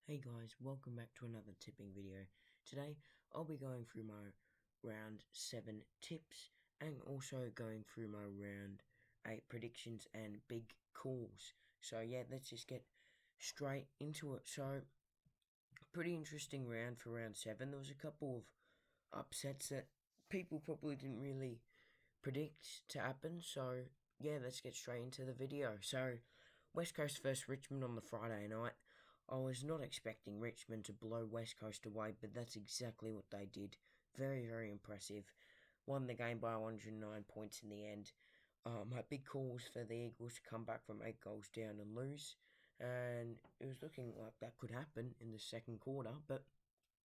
Hey guys, welcome back to another tipping video. Today I'll be going through my round 7 tips and also going through my round 8 predictions and big calls. So yeah, let's just get straight into it. So pretty interesting round for round 7. There was a couple of upsets that people probably didn't really predict to happen. So yeah, let's get straight into the video. So West Coast versus Richmond on the Friday night. I was not expecting Richmond to blow West Coast away, but that's exactly what they did. Very, very impressive. Won the game by 109 points in the end. My big calls for the Eagles to come back from 8 goals down and lose. And it was looking like that could happen in the second quarter, but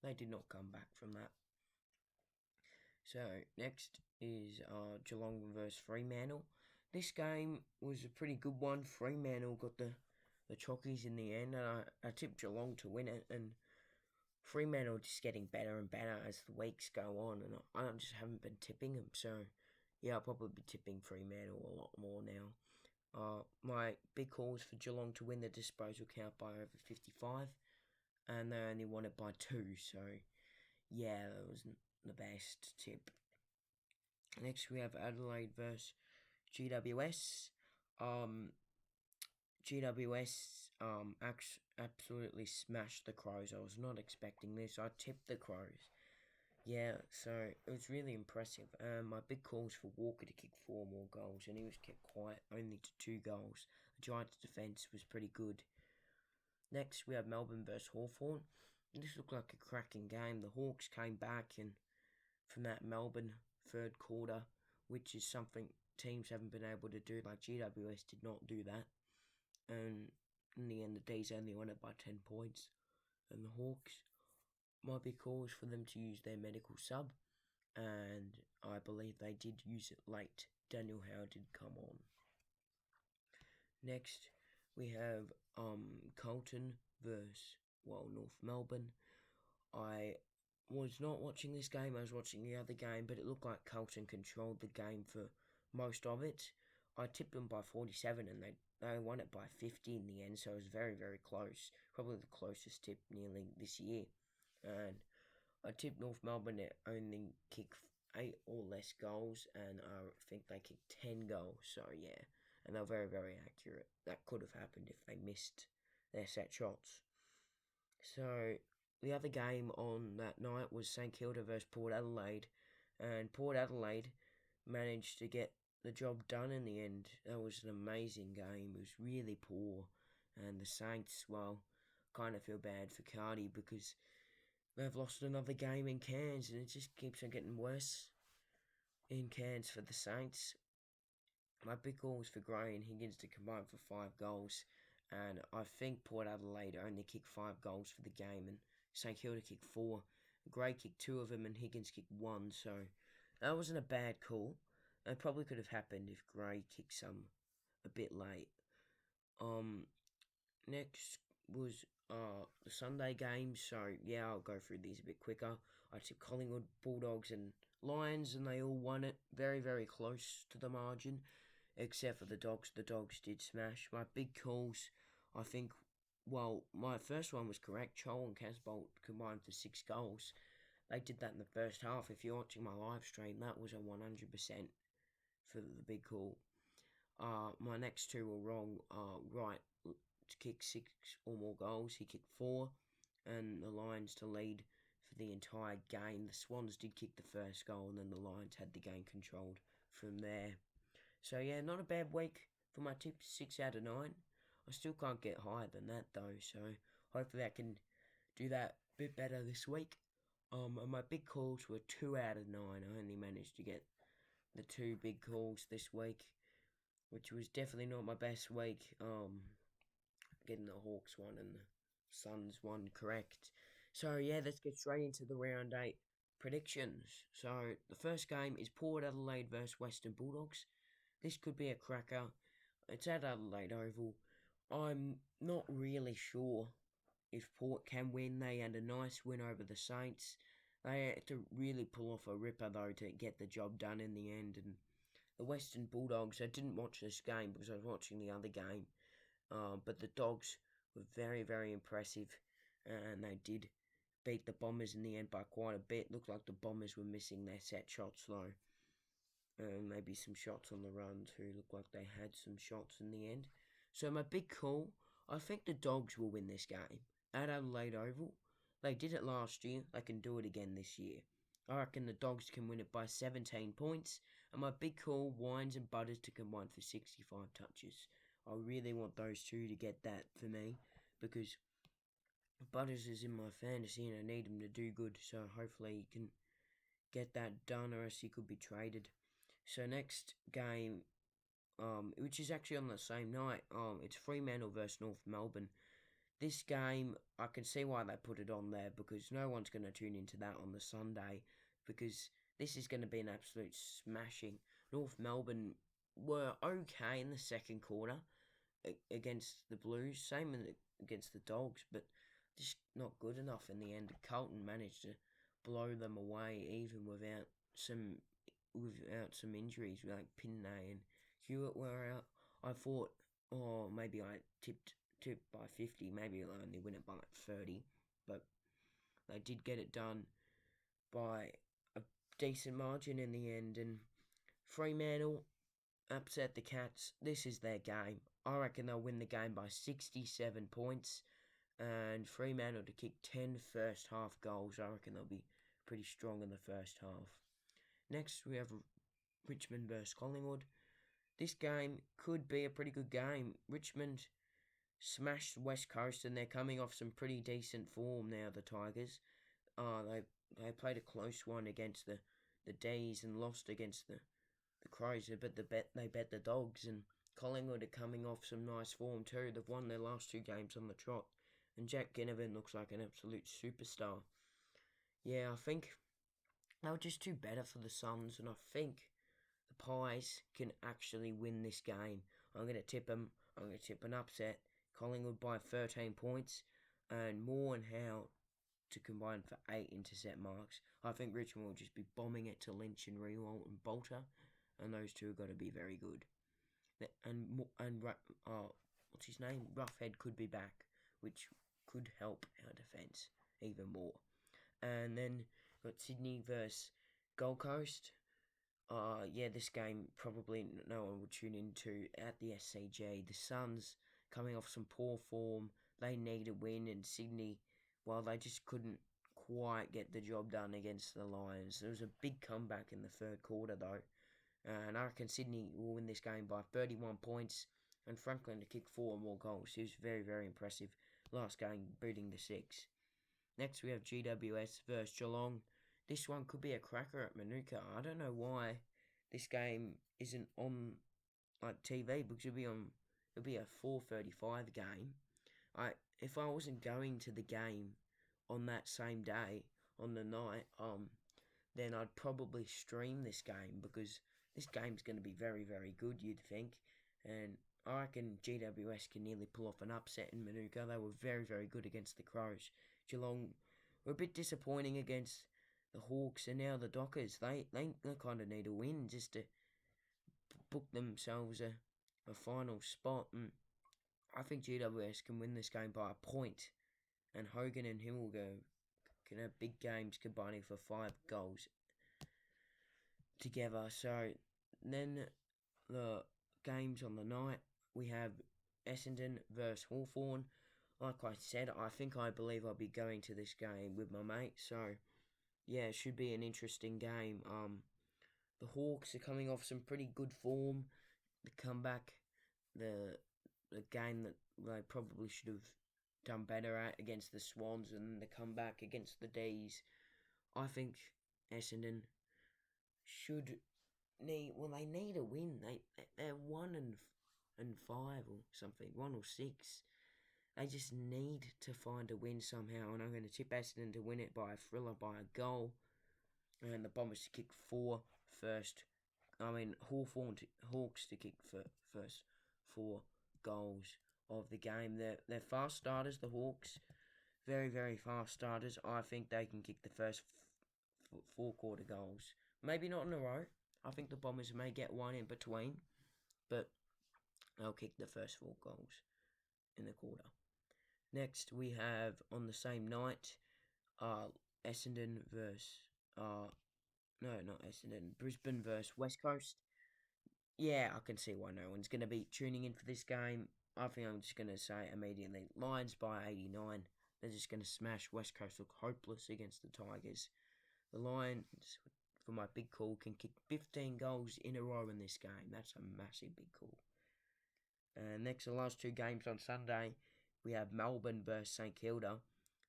they did not come back from that. So next is Geelong versus Fremantle. This game was a pretty good one. Fremantle got the Chockies in the end, and I tipped Geelong to win it. And Fremantle just getting better and better as the weeks go on, and I just haven't been tipping them. So yeah, I'll probably be tipping Fremantle a lot more now. My big calls for Geelong to win the disposal count by over 55, and they only won it by 2. So yeah, that wasn't the best tip. Next, we have Adelaide versus GWS. GWS absolutely smashed the Crows. I was not expecting this. I tipped the Crows. Yeah, so it was really impressive. My big calls for Walker to kick 4 more goals, and he was kept quiet, only to 2 goals. The Giants' defence was pretty good. Next, we have Melbourne versus Hawthorn. This looked like a cracking game. The Hawks came back and from that Melbourne third quarter, which is something teams haven't been able to do. Like GWS did not do that, and in the end, the D's only won it by 10 points. And the Hawks might be calls for them to use their medical sub, and I believe they did use it late. Daniel Howe did come on. Next, we have Carlton versus North Melbourne. I was not watching this game. I was watching the other game, but it looked like Carlton controlled the game for most of it. I tipped them by 47, and they won it by 50 in the end, so it was very, very close. Probably the closest tip nearly this year. And I tipped North Melbourne to only kick 8 or less goals, and I think they kicked 10 goals, so yeah. And they're very, very accurate. That could have happened if they missed their set shots. So the other game on that night was St Kilda versus Port Adelaide, and Port Adelaide managed to get the job done in the end. That was an amazing game. It was really poor, and the Saints, well, kind of feel bad for Cardi because they've lost another game in Cairns, and it just keeps on getting worse in Cairns for the Saints. My big call was for Gray and Higgins to combine for 5 goals, and I think Port Adelaide only kicked 5 goals for the game, and St Kilda kicked 4. Gray kicked 2 of them, and Higgins kicked 1, so that wasn't a bad call. It probably could have happened if Gray kicked some a bit late. Next was the Sunday games, so yeah, I'll go through these a bit quicker. I took Collingwood, Bulldogs, and Lions, and they all won it very, very close to the margin, except for the Dogs. The Dogs did smash. My big calls, I think, my first one was correct. Chol and Casbolt combined for 6 goals. They did that in the first half. If you're watching my live stream, that was a 100% for the big call. My next two were wrong. Right to kick 6 or more goals. He kicked 4, and the Lions to lead for the entire game. The Swans did kick the first goal, and then the Lions had the game controlled from there. So yeah, not a bad week for my tips. 6 out of 9. I still can't get higher than that though. So hopefully I can do that a bit better this week. And my big calls were 2 out of 9. I only managed to get the 2 big calls this week, which was definitely not my best week. Getting the Hawks one and the Suns one correct. So yeah, let's get straight into the round 8 predictions. So the first game is Port Adelaide versus Western Bulldogs. This could be a cracker. It's at Adelaide Oval. I'm not really sure if Port can win. They had a nice win over the Saints. They had to really pull off a ripper though to get the job done in the end. And the Western Bulldogs, I didn't watch this game because I was watching the other game. But the Dogs were very, very impressive. and they did beat the Bombers in the end by quite a bit. Looked like the Bombers were missing their set shots though. Maybe some shots on the run too. Looked like they had some shots in the end. So my big call, I think the Dogs will win this game at Adelaide Oval. They did it last year. They can do it again this year. I reckon the Dogs can win it by 17 points. And my big call, Wines and Butters to combine for 65 touches. I really want those two to get that for me because Butters is in my fantasy and I need him to do good. So hopefully he can get that done or else he could be traded. So next game, which is actually on the same night, it's Fremantle versus North Melbourne. This game, I can see why they put it on there because no one's going to tune into that on the Sunday because this is going to be an absolute smashing. North Melbourne were okay in the second quarter against the Blues, same against the Dogs, but just not good enough in the end. Carlton managed to blow them away even without some injuries like Pinney and Hewitt were out. I thought, maybe I tipped by 50, maybe they'll only win it by like 30, but they did get it done by a decent margin in the end. And Fremantle upset the Cats. This is their game. I reckon they'll win the game by 67 points. And Fremantle to kick 10 first half goals. I reckon they'll be pretty strong in the first half. Next, we have Richmond versus Collingwood. This game could be a pretty good game. Richmond smashed West Coast and they're coming off some pretty decent form now, the Tigers. They played a close one against the D's and lost against the Crows, but they bet the Dogs, and Collingwood are coming off some nice form too. They've won their last 2 games on the trot, and Jack Ginnivan looks like an absolute superstar. Yeah, I think they were just too better for the Suns, and I think the Pies can actually win this game. I'm going to tip them. I'm going to tip an upset. Collingwood by 13 points, and Moore and Howe to combine for 8 intercept marks. I think Richmond will just be bombing it to Lynch and Riewoldt and Bolter, and those two have got to be very good. And what's his name? Roughhead could be back, which could help our defence even more. And then got Sydney versus Gold Coast. This game probably no one will tune into at the SCG. The Suns coming off some poor form. They need a win, and Sydney, well, they just couldn't quite get the job done against the Lions. There was a big comeback in the third quarter, though. And I reckon Sydney will win this game by 31 points. And Franklin to kick 4 more goals. He was very, very impressive last game, beating the 6. Next, we have GWS versus Geelong. This one could be a cracker at Manuka. I don't know why this game isn't on like TV because it'll be a 4:35 game. If I wasn't going to the game on that same day on the night, then I'd probably stream this game because this game's going to be very, very good, you'd think. And I reckon GWS can nearly pull off an upset in Manuka. They were very, very good against the Crows. Geelong were a bit disappointing against the Hawks and now the Dockers. They kind of need a win just to book themselves a final spot. And I think GWS can win this game by a point. And Hogan and Himmelberg can have big games combining for 5 goals together. So then the games on the night, we have Essendon versus Hawthorn. Like I said, I believe I'll be going to this game with my mate. So yeah, it should be an interesting game. The Hawks are coming off some pretty good form. The comeback, the game that they probably should have done better at against the Swans, and the comeback against the D's. I think Essendon they need a win. They're 1-5 or something, 1 or 6. They just need to find a win somehow, and I'm going to tip Essendon to win it by a thriller, by a goal. And the Bombers to kick 4 first. Hawks to kick first 4 goals of the game. They're fast starters, the Hawks. Very, very fast starters. I think they can kick the first 4 quarter goals. Maybe not in a row. I think the Bombers may get one in between, but they'll kick the first 4 goals in the quarter. Next, we have on the same night, Essendon versus no, not Essendon, Brisbane versus West Coast. Yeah, I can see why no one's going to be tuning in for this game. I think I'm just going to say immediately Lions by 89. They're just going to smash West Coast, look hopeless against the Tigers. The Lions, for my big call, can kick 15 goals in a row in this game. That's a massive big call. And next, the last two games on Sunday, we have Melbourne versus St Kilda.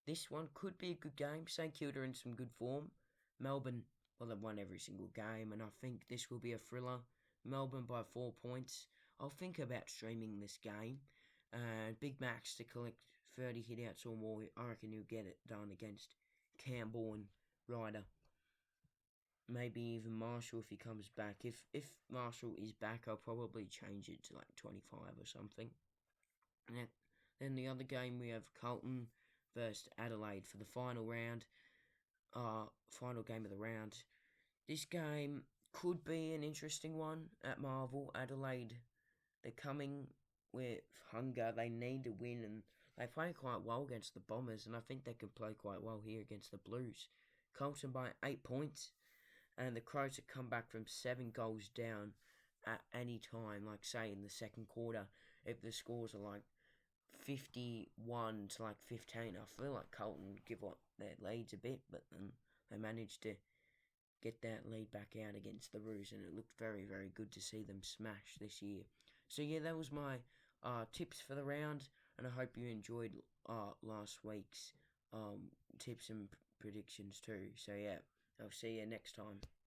This one could be a good game. St Kilda in some good form. Melbourne, well, they've won every single game, and I think this will be a thriller. Melbourne by 4 points. I'll think about streaming this game. Big Max to collect 30 hitouts or more. I reckon he'll get it done against Campbell and Ryder. Maybe even Marshall if he comes back. If Marshall is back, I'll probably change it to like 25 or something. And then the other game we have Carlton versus Adelaide for the final round. Final game of the round. This game could be an interesting one at Marvel. Adelaide, they're coming with hunger. They need to win, and they play quite well against the Bombers, and I think they can play quite well here against the Blues. Carlton by 8 points, and the Crows have come back from 7 goals down at any time, like say in the second quarter. If the scores are like 51 to like 15, I feel like Carlton give up their leads a bit, but then they managed to get that lead back out against the Roos, and it looked very, very good to see them smash this year. So yeah, that was my tips for the round, and I hope you enjoyed last week's tips and predictions too. So yeah, I'll see you next time.